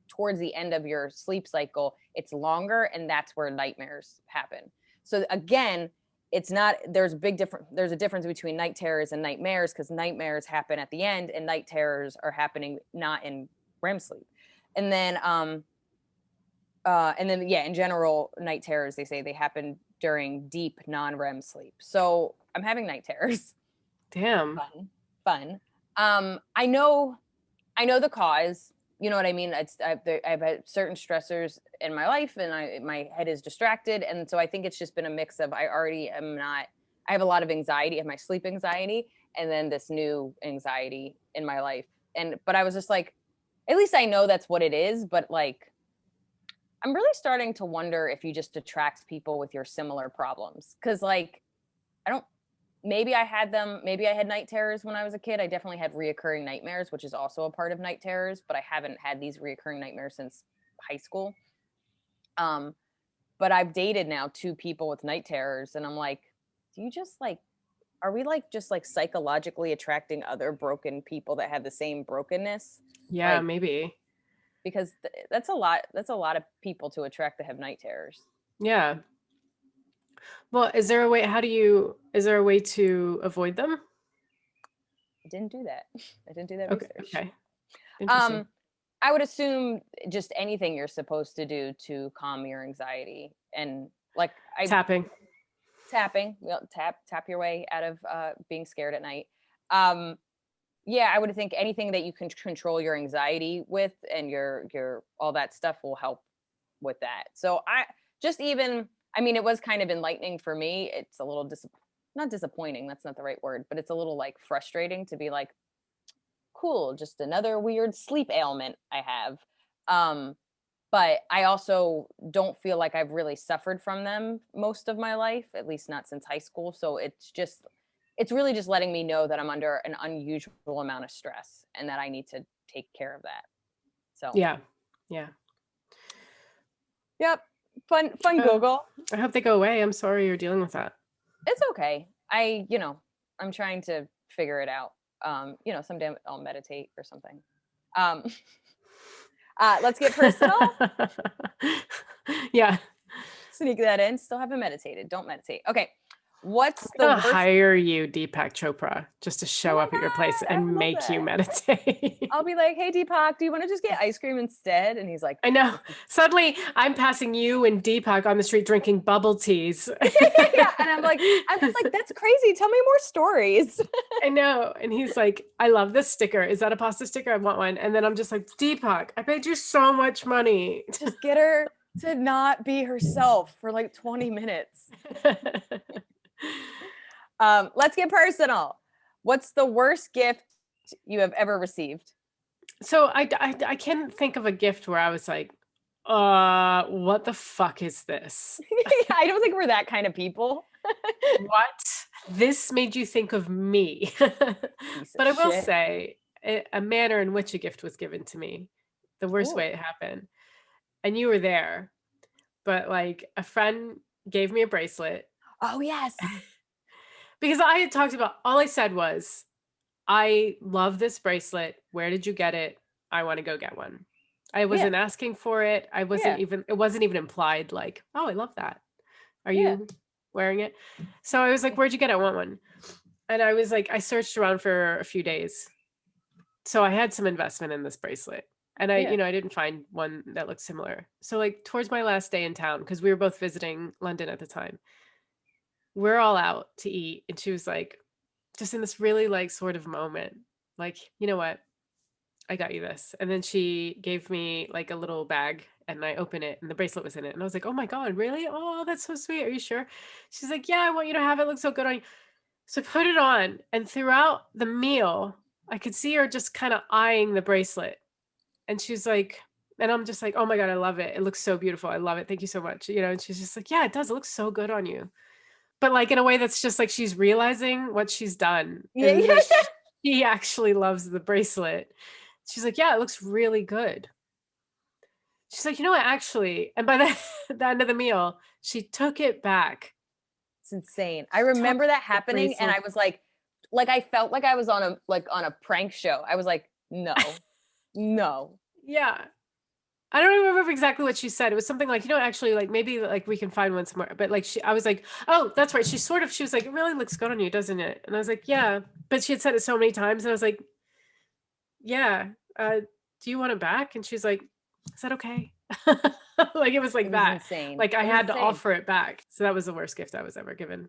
towards the end of your sleep cycle, it's longer, and that's where nightmares happen. So again, it's not, there's a difference between night terrors and nightmares, because nightmares happen at the end and night terrors are happening not in REM sleep. And then yeah, in general, night terrors, they say they happen during deep non-REM sleep. So I'm having night terrors. Damn. Fun. I know the cause. You know what I mean? I've had certain stressors in my life, and my head is distracted, and so I think it's just been a mix of I have a lot of anxiety, I have my sleep anxiety, and then this new anxiety in my life. But I was just like, at least I know that's what it is. But like, I'm really starting to wonder if you just attract people with your similar problems, because like, I don't. Maybe I had night terrors when I was a kid. I definitely had reoccurring nightmares, which is also a part of night terrors, but I haven't had these reoccurring nightmares since high school. But I've dated now 2 people with night terrors, and I'm like, do you just like, are we like just like psychologically attracting other broken people that have the same brokenness? Yeah, Like, maybe. because that's a lot of people to attract that have night terrors. Yeah. Well, is there a way to avoid them? I didn't do that. I didn't do that Okay. research. Okay. Interesting. I would assume just anything you're supposed to do to calm your anxiety, and like Tapping. tapping, tap your way out of being scared at night. Yeah, I would think anything that you can control your anxiety with, and your all that stuff will help with that. So I mean, it was kind of enlightening for me. It's a little not disappointing, that's not the right word, but it's a little like frustrating to be like, cool, just another weird sleep ailment I have. But I also don't feel like I've really suffered from them most of my life, at least not since high school. So it's really just letting me know that I'm under an unusual amount of stress and that I need to take care of that. So Yeah. yep. Fun Google. I hope they go away. I'm sorry you're dealing with that. It's okay. I'm trying to figure it out. Someday I'll meditate or something. Let's get personal. Yeah. Sneak that in. Still haven't meditated. Don't meditate. Okay. What's I'm the gonna worst? hire you, Deepak Chopra, just to show my up at your place God, I and would love make you that. meditate. I'll be like, hey, Deepak, do you want to just get ice cream instead? And he's like, I know. Suddenly, I'm passing you and Deepak on the street drinking bubble teas. yeah. And I'm like, that's crazy. Tell me more stories. I know. And he's like, I love this sticker. Is that a pasta sticker? I want one. And then I'm just like, Deepak, I paid you so much money. Just get her to not be herself for like 20 minutes. Let's get personal. What's the worst gift you have ever received? So I can't think of a gift where I was like, what the fuck is this? I don't think we're that kind of people. What? This made you think of me. But I will say, a manner in which a gift was given to me, the worst way it happened. And you were there, but like a friend gave me a bracelet. Oh, yes. Because I had talked about, all I said was, I love this bracelet. Where did you get it? I want to go get one. I wasn't asking for it. It wasn't even implied like, oh, I love that. Are you wearing it? So I was like, where'd you get it? I want one. And I was like, I searched around for a few days. So I had some investment in this bracelet. And I didn't find one that looked similar. So like towards my last day in town, because we were both visiting London at the time, we're all out to eat. And she was like, just in this really like sort of moment, like, you know what? I got you this. And then she gave me like a little bag and I opened it and the bracelet was in it. And I was like, oh my God, really? Oh, that's so sweet. Are you sure? She's like, yeah, I want you to have it. It looks so good on you. So I put it on, and throughout the meal, I could see her just kind of eyeing the bracelet. And she's like, and I'm just like, oh my God, I love it. It looks so beautiful. I love it. Thank you so much. And she's just like, yeah, it does. It looks so good on you. But like in a way that's just like she's realizing what she's done. And that she actually loves the bracelet. She's like, yeah, it looks really good. She's like, you know what, actually, and by the end of the meal, she took it back. It's insane. I remember that happening, and I was like I felt like I was on a prank show. I was like, no. Yeah. I don't remember exactly what she said. It was something like, actually, like maybe like we can find one somewhere. But like I was like, oh, that's right. She was like, it really looks good on you, doesn't it? And I was like, yeah. But she had said it so many times, and I was like, yeah. Do you want it back? And she's like, is that okay? Like it was It like was that. insane. Like I It was had to insane. offer it back. So that was the worst gift I was ever given.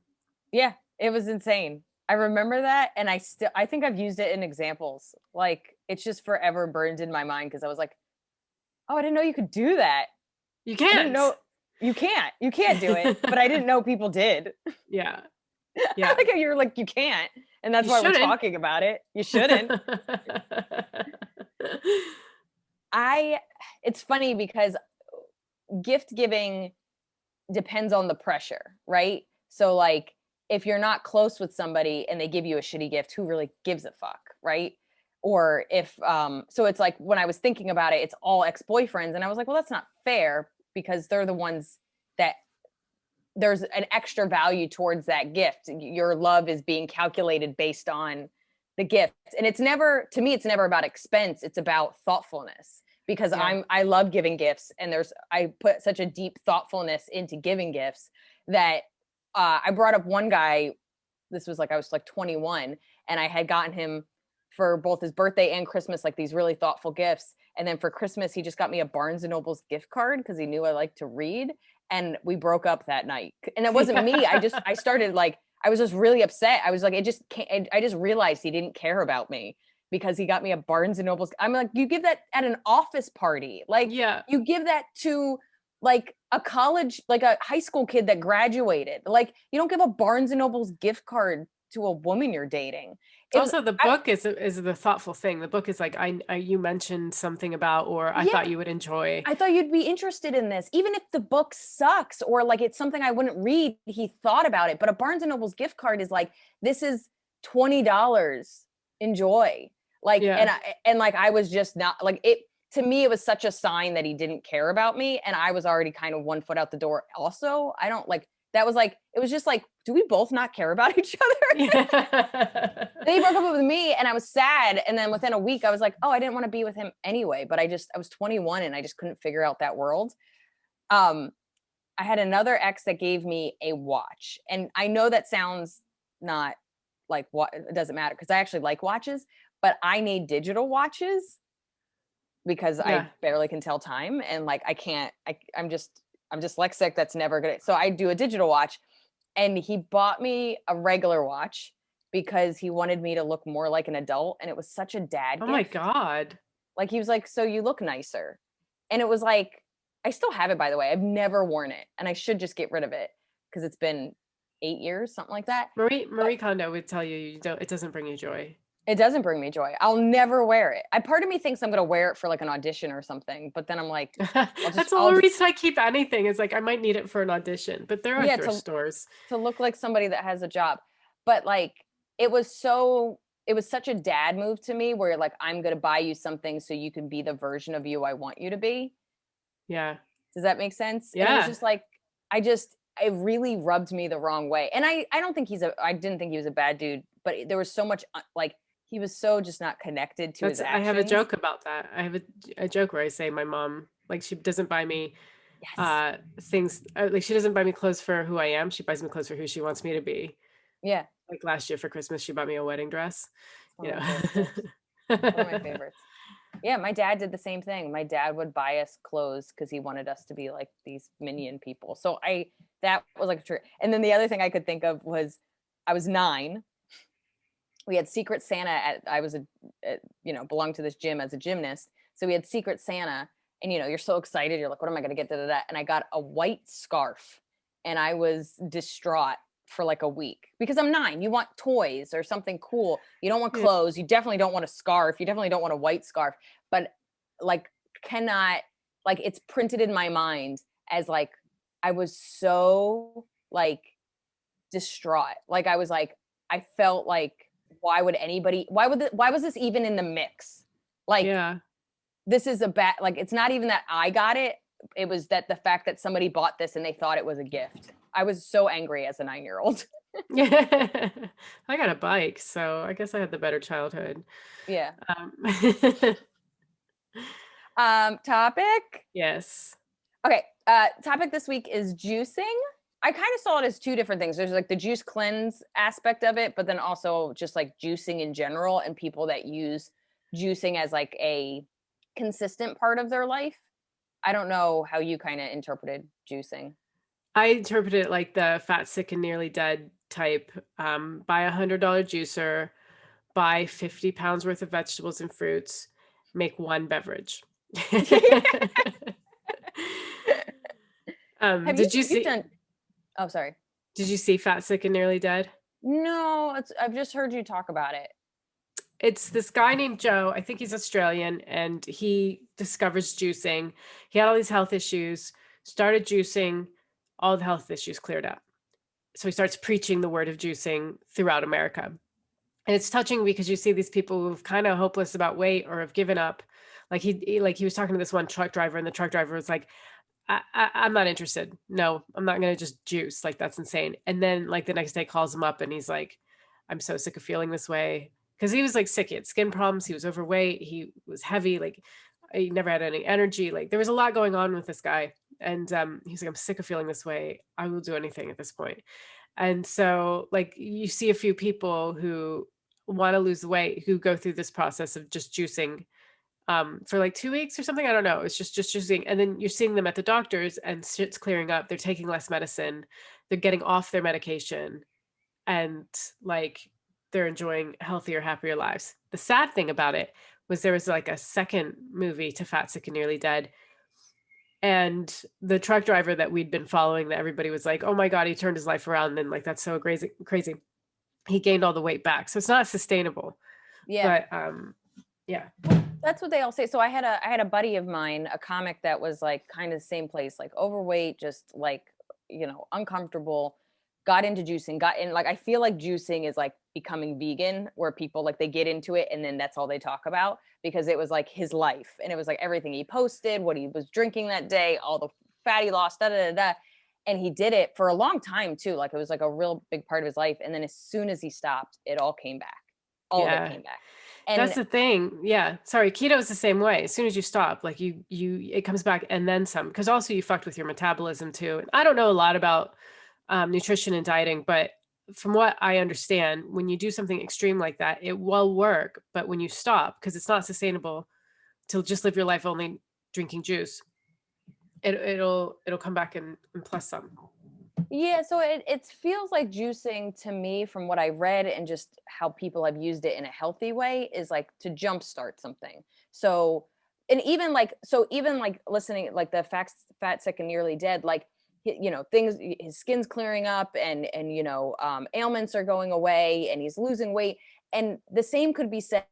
Yeah, it was insane. I remember that, and I think I've used it in examples. Like it's just forever burned in my mind because I was like, oh, I didn't know you could do that. You I didn't can't. know you can't do it, but I didn't know people did. Yeah. I Yeah. like how you were like, you can't, and that's You why we're shouldn't. talking about it. You shouldn't. I It's funny because gift giving depends on the pressure, right? So like if you're not close with somebody and they give you a shitty gift, who really gives a fuck, right? Or if so it's like when I was thinking about it, it's all ex-boyfriends and I was like, well, that's not fair because they're the ones that there's an extra value towards that gift. Your love is being calculated based on the gift. And it's never, to me, it's never about expense. It's about thoughtfulness because Yeah. I love giving gifts and I put such a deep thoughtfulness into giving gifts that I brought up one guy. This was like, I was like 21 and I had gotten him for both his birthday and Christmas, like these really thoughtful gifts. And then for Christmas, he just got me a Barnes and Noble's gift card because he knew I liked to read. And we broke up that night. And it wasn't me. I started like, I was just really upset. I was like, it just can't, I just realized he didn't care about me because he got me a Barnes and Noble's. I'm like, you give that at an office party. Like Yeah. you give that to like a college, like a high school kid that graduated. Like you don't give a Barnes and Noble's gift card to a woman you're dating. It was, Also, the book is the thoughtful thing. The book is like you mentioned something about, or I thought yeah, you would enjoy. I thought you'd be interested in this. Even if the book sucks or like it's something I wouldn't read, he thought about it. But a Barnes and Noble's gift card is like, this is $20. Enjoy. Like, Yeah. and like I was just not like it to me, it was such a sign that he didn't care about me. And I was already kind of one foot out the door. Also, I don't like that was like, it was just like, do we both not care about each other? Yeah. Then he broke up with me and I was sad. And then within a week, I was like, oh, I didn't want to be with him anyway. But I was 21 and I just couldn't figure out that world. Um, I had another ex that gave me a watch. And I know that sounds not like what it doesn't matter because I actually like watches, but I need digital watches because Yeah. I barely can tell time. And like, I can't, I'm dyslexic. That's never good. So I do a digital watch and he bought me a regular watch because he wanted me to look more like an adult. And it was such a dad Oh gift. my God. Like he was like, so you look nicer. And it was like, I still have it, by the way. I've never worn it and I should just get rid of it because it's been 8 years, something like that. Marie Kondo would tell you don't. It doesn't bring you joy. It doesn't bring me joy. I'll never wear it. Part of me thinks I'm going to wear it for like an audition or something, but then I'm like, That's the only reason I keep anything is like I might need it for an audition, but there are yeah, thrift stores. to look like somebody that has a job. But like, it was such a dad move to me where like, I'm going to buy you something so you can be the version of you I want you to be. Yeah. Does that make sense? Yeah. And it was just like, it really rubbed me the wrong way. And I didn't think he was a bad dude, but there was so much like, he was so just not connected to his actions. I have a joke about that. I have a joke where I say my mom, like she doesn't buy me things, like she doesn't buy me clothes for who I am. She buys me clothes for who she wants me to be. Yeah. Like last year for Christmas, she bought me a wedding dress. One of my favorites. Yeah, my dad did the same thing. My dad would buy us clothes because he wanted us to be like these minion people. So that was like true. And then the other thing I could think of was I was 9. We had Secret Santa belonged to this gym as a gymnast. So we had Secret Santa and, you're so excited. You're like, what am I going to get? And I got a white scarf and I was distraught for like a week because I'm 9. You want toys or something cool. You don't want clothes. You definitely don't want a scarf. You definitely don't want a white scarf, but like it's printed in my mind as like, I was so like distraught. Like I was like, I felt like, why was this even in the mix? Like, this is a bad, like, it's not even that I got it. It was that the fact that somebody bought this and they thought it was a gift. I was so angry as a 9-year-old. Yeah. I got a bike, so I guess I had the better childhood. Yeah. Topic. Yes. Okay. Topic this week is juicing. I kind of saw it as two different things. There's like the juice cleanse aspect of it, but then also just like juicing in general and people that use juicing as like a consistent part of their life. I don't know how you kind of interpreted juicing. I interpret it like the fat, sick, and nearly dead type. Buy $100 juicer, buy 50 pounds worth of vegetables and fruits, make one beverage. Have Did you you've see done? Oh, sorry. did you see Fat, Sick, and Nearly Dead? No, I've just heard you talk about it. It's this guy named Joe. I think he's Australian, and he discovers juicing. He had all these health issues, started juicing, all the health issues cleared up. So he starts preaching the word of juicing throughout America. And it's touching because you see these people who've kind of hopeless about weight or have given up. Like he was talking to this one truck driver, and the truck driver was like, I'm not interested. No, I'm not going to just juice. Like, that's insane. And then like the next day calls him up and he's like, I'm so sick of feeling this way. Cause he was like sick. He had skin problems. He was overweight. He was heavy. Like he never had any energy. Like there was a lot going on with this guy. And he's like, I'm sick of feeling this way. I will do anything at this point. And so like you see a few people who want to lose weight who go through this process of just juicing for like 2 weeks or something. I don't know. It's just juicing. And then you're seeing them at the doctors and shit's clearing up. They're taking less medicine. They're getting off their medication and like they're enjoying healthier, happier lives. The sad thing about it was there was like a second movie to Fat, Sick, and Nearly Dead. And the truck driver that we'd been following that everybody was like, oh my God, he turned his life around. And like, that's so crazy. He gained all the weight back. So it's not sustainable. Yeah. But yeah. That's what they all say. So I had a buddy of mine, a comic that was like kind of the same place, like overweight, just like, uncomfortable, got into juicing, got in, like, I feel like juicing is like becoming vegan, where people like they get into it and then that's all they talk about, because it was like his life and it was like everything he posted, what he was drinking that day, all the fat he lost, da da da da. And he did it for a long time too. Like it was like a real big part of his life. And then as soon as he stopped, it all came back. All of it came back. And that's the thing. Yeah. Sorry. Keto is the same way. As soon as you stop, like it comes back and then some, because also you fucked with your metabolism too. And I don't know a lot about nutrition and dieting, but from what I understand, when you do something extreme like that, it will work. But when you stop, because it's not sustainable to just live your life only drinking juice, it'll come back and plus some. Yeah, so it feels like juicing to me, from what I read and just how people have used it in a healthy way, is like to jumpstart something. So, and even like listening, like the fat, sick, and nearly dead, like things, his skin's clearing up, and ailments are going away, and he's losing weight, and the same could be said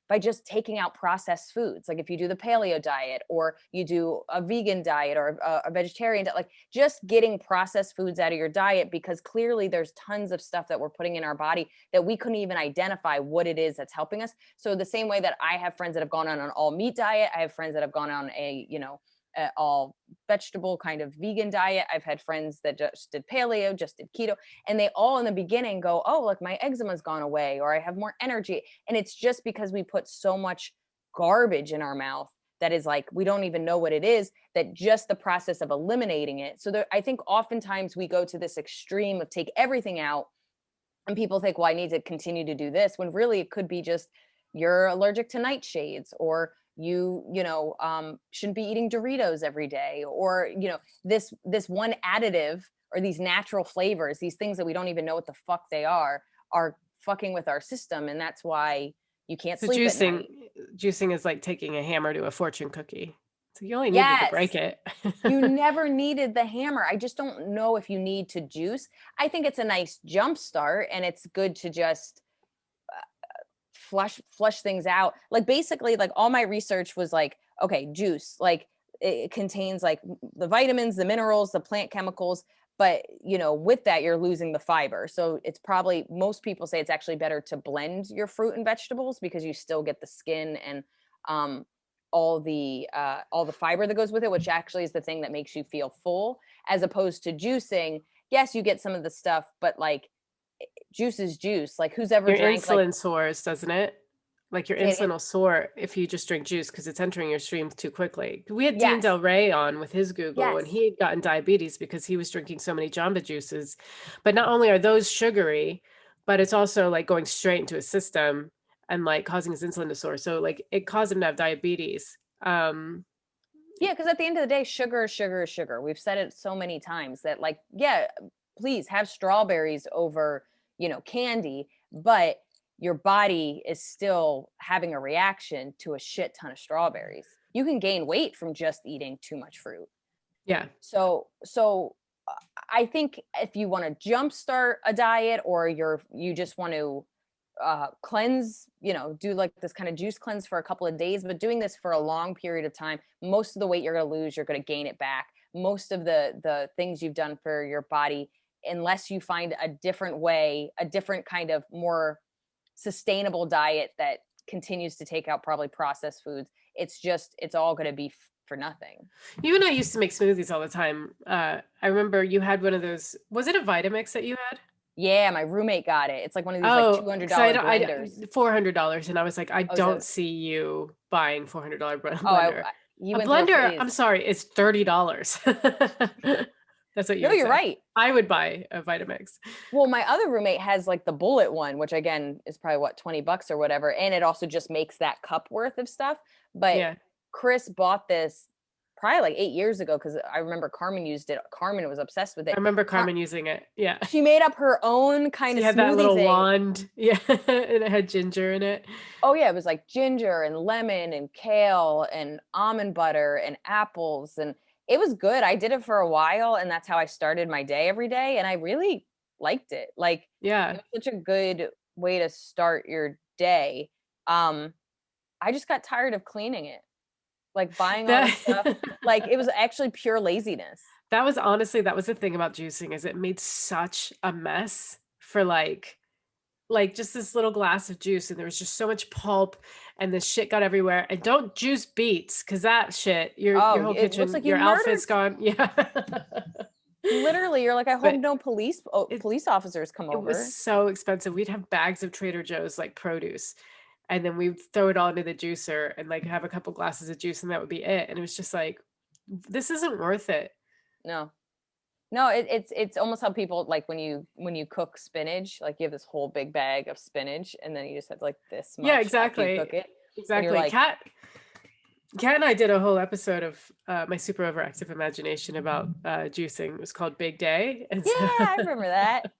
by just taking out processed foods. Like if you do the paleo diet, or you do a vegan diet, or a vegetarian diet, like just getting processed foods out of your diet, because clearly there's tons of stuff that we're putting in our body that we couldn't even identify what it is that's helping us. So the same way that I have friends that have gone on an all meat diet, I have friends that have gone on a all vegetable kind of vegan diet. I've had friends that just did paleo, just did keto, and they all in the beginning go, oh, like my eczema's gone away, or I have more energy. And it's just because we put so much garbage in our mouth that is like, we don't even know what it is, that just the process of eliminating it. So I think oftentimes we go to this extreme of take everything out, and people think, well, I need to continue to do this, when really it could be just you're allergic to nightshades, or you shouldn't be eating Doritos every day, or this one additive, or these natural flavors, these things that we don't even know what the fuck they are fucking with our system, and that's why you can't sleep at night. Juicing is like taking a hammer to a fortune cookie. So you only needed to break it. You never needed the hammer. I just don't know if you need to juice. I think it's a nice jump start, and it's good to just flush things out. Like basically, like all my research was like, okay, juice, like it contains like the vitamins, the minerals, the plant chemicals, but with that you're losing the fiber. So it's probably, most people say it's actually better to blend your fruit and vegetables, because you still get the skin and all the fiber that goes with it, which actually is the thing that makes you feel full, as opposed to juicing. Yes, you get some of the stuff, but like juice is juice. Like who's ever your drank insulin like, soars, doesn't it? Like your Say it insulin again? will soar if you just drink juice because it's entering your stream too quickly. We had Dean Yes. Del Rey on with his Google, and Yes. he had gotten diabetes because he was drinking so many Jamba juices. But not only are those sugary, but it's also like going straight into his system and like causing his insulin to soar. So like it caused him to have diabetes. Yeah, because at the end of the day, sugar is sugar is sugar. We've said it so many times that, like, yeah, please have strawberries over, candy, but your body is still having a reaction to a shit ton of strawberries. You can gain weight from just eating too much fruit. Yeah. So I think if you want to jumpstart a diet, or you just want to cleanse, do like this kind of juice cleanse for a couple of days, but doing this for a long period of time, most of the weight you're going to lose, you're going to gain it back. Most of the things you've done for your body, unless you find a different way, a different kind of more sustainable diet that continues to take out probably processed foods, it's all going to be for nothing. You and I used to make smoothies all the time. I remember you had one of those. Was it a Vitamix that you had? Yeah, my roommate got it. It's like one of these like Oh, because I $200 don't, blenders. $400, and I was like, I Oh, so don't see you buying $400 oh, blender. he A went through a blender, phase. I'm sorry, is $30. That's what you No, would you're say. right. I would buy a Vitamix. Well, my other roommate has like the bullet one, which again is probably what, $20 or whatever, and it also just makes that cup worth of stuff. But Yeah, Chris bought this probably like 8 years ago, because I remember Carmen used it. Carmen was obsessed with I it. remember Carmen using it. Yeah. She made up her own kind She of had that smoothie little thing. wand. Yeah, and it had ginger in it. Oh yeah, it was like ginger and lemon and kale and almond butter and apples, and it was good. I did it for a while, and that's how I started my day every day, and I really liked it. Like, Yeah. it was such a good way to start your day. Um I just got tired of cleaning it. Like buying all the That stuff. Like, it was actually pure laziness. that was honestly, that was the thing about juicing, is it made such a mess for like just this little glass of juice, and there was just so much pulp, and the shit got everywhere. And don't juice beets, because that shit, your Oh, whole it looks kitchen, like you your murdered. outfit's gone. Yeah. Literally, you're like, I hope But no police it police officers come it was over. so expensive. We'd have bags of Trader Joe's like produce, and then we'd throw it all into the juicer and like have a couple glasses of juice, and that would be it. And it was just like, this isn't worth it. No. No, it's almost how people, like, when you cook spinach, like you have this whole big bag of spinach, and then you just have like this Yeah, much after you exactly. cook it, and you're Exactly. like, Kat and I did a whole episode of my super overactive imagination about juicing. It was called Big Day. And yeah, so I remember that.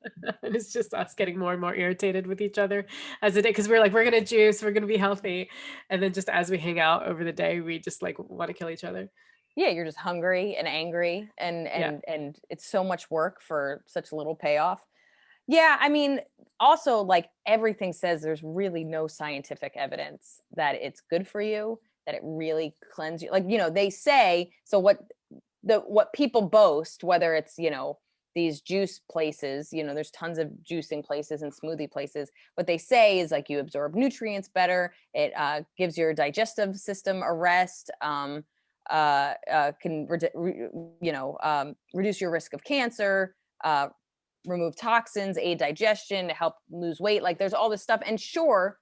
and it's just us getting more and more irritated with each other as a day, because we're like, we're gonna juice, we're gonna be healthy. And then just as we hang out over the day, we just like want to kill each other. Yeah, you're just hungry and angry, and Yeah. it's so much work for such little payoff. Yeah, I mean, also, like, everything says there's really no scientific evidence that it's good for you, that it really cleanses you. Like, they say, so what people boast, whether it's, these juice places, there's tons of juicing places and smoothie places. What they say is, like, you absorb nutrients better. It gives your digestive system a rest. Can reduce your risk of cancer, remove toxins, aid digestion, help lose weight. Like, there's all this stuff, and sure,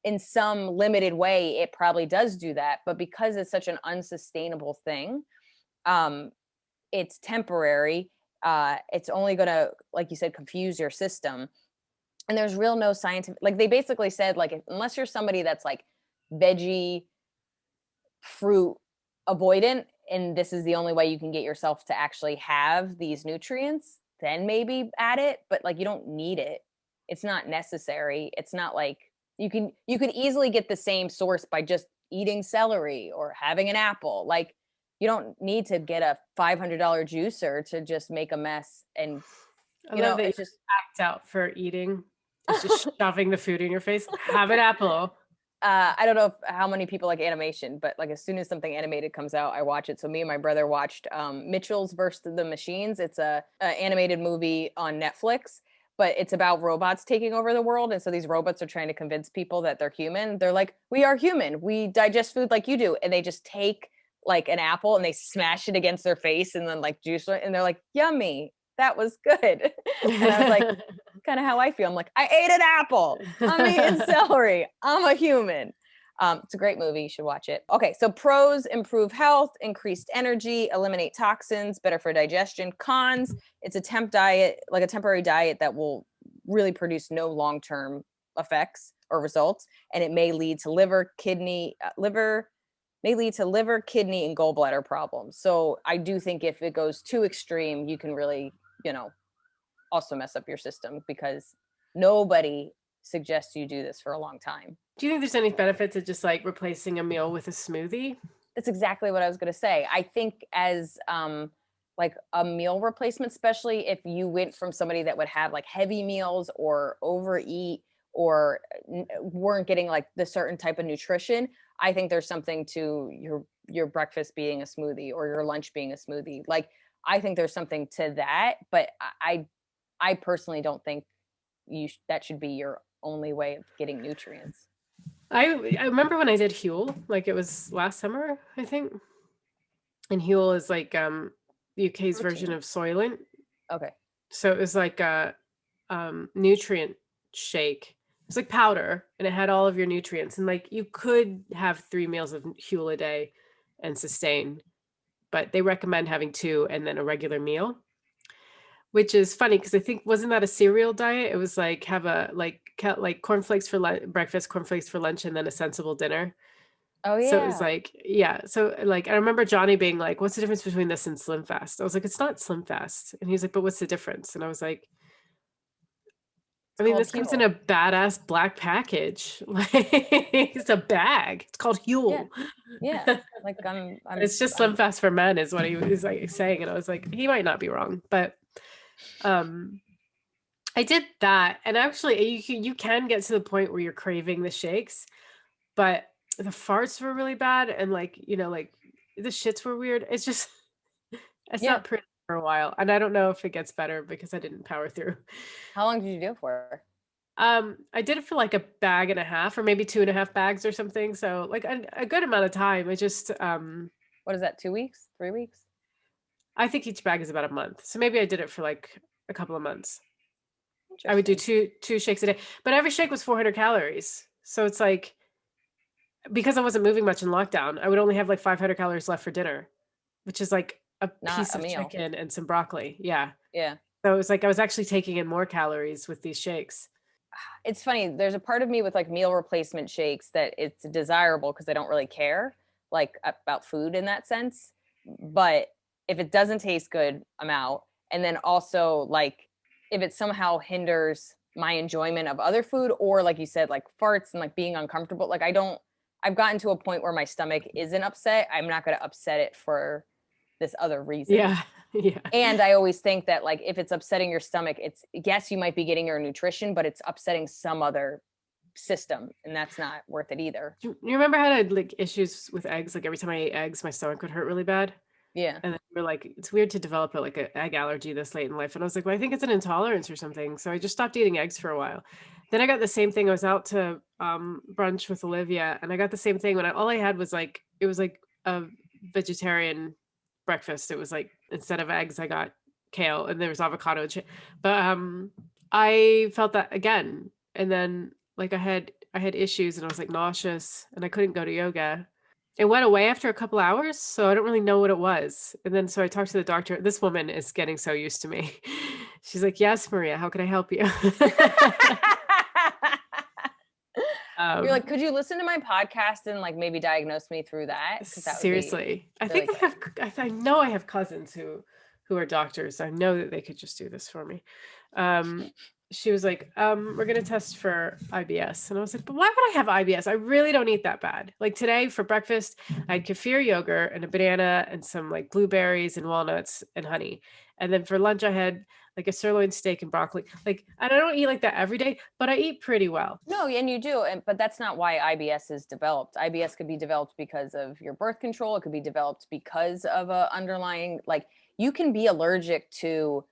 in some limited way, it probably does do that. But because it's such an unsustainable thing, um, it's temporary. It's only gonna, like you said, confuse your system. And there's real no scientific. Like, they basically said, like, unless you're somebody that's like veggie, fruit avoidant, and this is the only way you can get yourself to actually have these nutrients, then maybe add it. But, like, you don't need it. It's not necessary. It's not like you could easily get the same source by just eating celery or having an apple. Like, you don't need to get a $500 juicer to just make a mess. And I love that you it's just act out for eating. It's just shoving the food in your face. Have an apple. I don't know how many people like animation, but, like, as soon as something animated comes out, I watch it. So me and my brother watched Mitchell's versus the Machines. It's a animated movie on Netflix, but it's about robots taking over the world. And so these robots are trying to convince people that they're human. They're like, we are human. We digest food like you do. And they just take, like, an apple and they smash it against their face and then, like, juice it. And they're like, yummy. That was good. And I was like, kind of how I feel. I'm like, I ate an apple. I'm eating celery. I'm a human. It's a great movie. You should watch it. Okay, so pros: improve health, increased energy, eliminate toxins, better for digestion. Cons: it's a temporary diet that will really produce no long-term effects or results, and it may lead to liver, kidney, and gallbladder problems. So I do think if it goes too extreme, you can really, also mess up your system, because nobody suggests you do this for a long time. Do you think there's any benefit to just like replacing a meal with a smoothie? That's exactly what I was going to say. I think as like a meal replacement, especially if you went from somebody that would have like heavy meals or overeat or weren't getting like the certain type of nutrition, I think there's something to your breakfast being a smoothie or your lunch being a smoothie. Like, I think there's something to that, but I personally don't think that should be your only way of getting nutrients. I remember when I did Huel, like it was last summer, I think. And Huel is like the UK's version of Soylent. Okay. So it was like a nutrient shake. It's like powder, and it had all of your nutrients. And like you could have 3 meals of Huel a day and sustain, but they recommend having 2 and then a regular meal. Which is funny because I think, wasn't that a cereal diet? It was like have a like cornflakes for breakfast, cornflakes for lunch, and then a sensible dinner. Oh yeah. So it was like, yeah. So like I remember Johnny being like, "What's the difference between this and Slim Fast?" I was like, "It's not Slim Fast," and he's like, "But what's the difference?" And I was like, "I mean, this comes in a badass black package. Like it's a bag. It's called Huel." Yeah. Like it's just Slim Fast for men, is what he was like saying, and I was like, he might not be wrong, but. I did that, and actually you can get to the point where you're craving the shakes, but the farts were really bad, and like like the shits were weird. It's just it's not pretty for a while, and I don't know if it gets better because I didn't power through. How long did you do it for? I did it for like a bag and a half, or maybe 2.5 bags or something. So like a good amount of time. I just what is that? 2 weeks? 3 weeks? I think each bag is about a month, so maybe I did it for like a couple of months. I would do two shakes a day, but every shake was 400 calories. So it's like, because I wasn't moving much in lockdown, I would only have like 500 calories left for dinner, which is like a piece of chicken and some broccoli. Yeah. Yeah. So it was like I was actually taking in more calories with these shakes. It's funny. There's a part of me with like meal replacement shakes that it's desirable because I don't really care like about food in that sense. But if it doesn't taste good, I'm out. And then also like if it somehow hinders my enjoyment of other food, or like you said, like farts and like being uncomfortable, like I've gotten to a point where my stomach isn't upset. I'm not going to upset it for this other reason. Yeah. Yeah. And I always think that like if it's upsetting your stomach, it's, yes, you might be getting your nutrition, but it's upsetting some other system, and that's not worth it either. You remember how I had like issues with eggs? Like every time I ate eggs, my stomach would hurt really bad. Yeah. And then we're like, it's weird to develop like an egg allergy this late in life. And I was like, well, I think it's an intolerance or something. So I just stopped eating eggs for a while. Then I got the same thing. I was out to brunch with Olivia, and I got the same thing when all I had was like, it was like a vegetarian breakfast. It was like, instead of eggs, I got kale, and there was avocado. But I felt that again. And then like I had issues, and I was like nauseous, and I couldn't go to yoga. It went away after a couple hours, so I don't really know what it was. And then so I talked to the doctor. This woman is getting so used to me. She's like, "Yes, Maria, how can I help you?" You're like, could you listen to my podcast and like maybe diagnose me through that? That seriously, I think I know I have cousins who are doctors. I know that they could just do this for me. She was like, we're going to test for IBS. And I was like, but why would I have IBS? I really don't eat that bad. Like today for breakfast, I had kefir yogurt and a banana and some like blueberries and walnuts and honey. And then for lunch, I had like a sirloin steak and broccoli. Like, and I don't eat like that every day, but I eat pretty well. No, and you do. But that's not why IBS is developed. IBS could be developed because of your birth control. It could be developed because of a underlying, like you can be allergic to,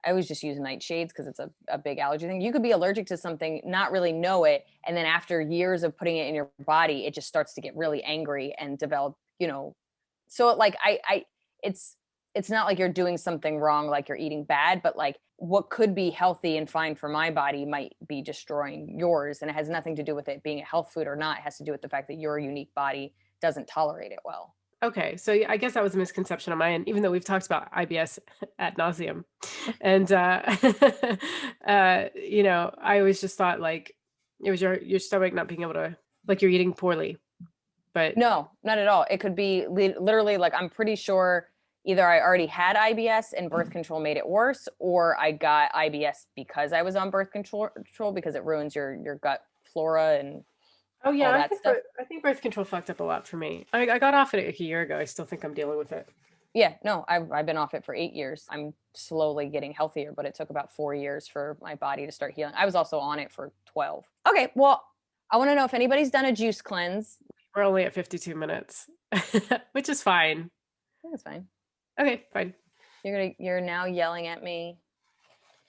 I always just use nightshades because it's a big allergy thing. You could be allergic to something, not really know it. And then after years of putting it in your body, it just starts to get really angry and develop, so like it's not like you're doing something wrong, like you're eating bad, but like what could be healthy and fine for my body might be destroying yours. And it has nothing to do with it being a health food or not. It has to do with the fact that your unique body doesn't tolerate it well. Okay, so I guess that was a misconception on my end, even though we've talked about IBS ad nauseum. And you know, I always just thought like it was your stomach not being able to, like you're eating poorly. But No, not at all. It could be literally like, I'm pretty sure either I already had IBS and birth control made it worse, or I got IBS because I was on birth control because it ruins your gut flora and oh yeah, all that stuff. I think birth control fucked up a lot for me. I got off it like a year ago. I still think I'm dealing with it. Yeah, no, I've been off it for 8 years. I'm slowly getting healthier, but it took about 4 years for my body to start healing. I was also on it for 12. Okay, well, I want to know if anybody's done a juice cleanse. We're only at 52 minutes, which is fine. That's fine. Okay, fine. You're now yelling at me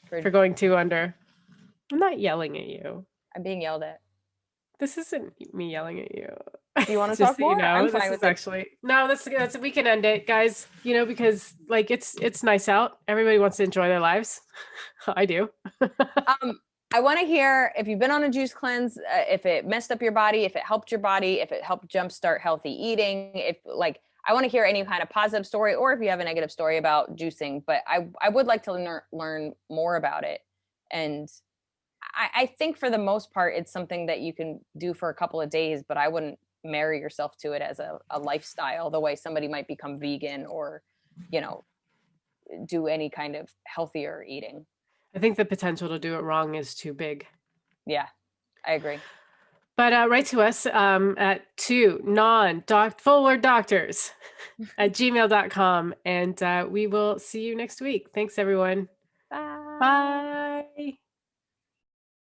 For going 2 under. I'm not yelling at you. I'm being yelled at. This isn't me yelling at you. Do you want to Just talk so more? you know, I'm this fine is with it. actually no. That's we can end it, guys. You know, because like it's nice out. Everybody wants to enjoy their lives. I do. I want to hear if you've been on a juice cleanse, if it messed up your body, if it helped your body, if it helped jumpstart healthy eating. If like, I want to hear any kind of positive story, or if you have a negative story about juicing. But I would like to learn more about it. And I think for the most part, it's something that you can do for a couple of days, but I wouldn't marry yourself to it as a lifestyle, the way somebody might become vegan or, you know, do any kind of healthier eating. I think the potential to do it wrong is too big. Yeah, I agree. But write to us at 2 non-full-word doctors at gmail.com. And we will see you next week. Thanks, everyone. Bye. Bye.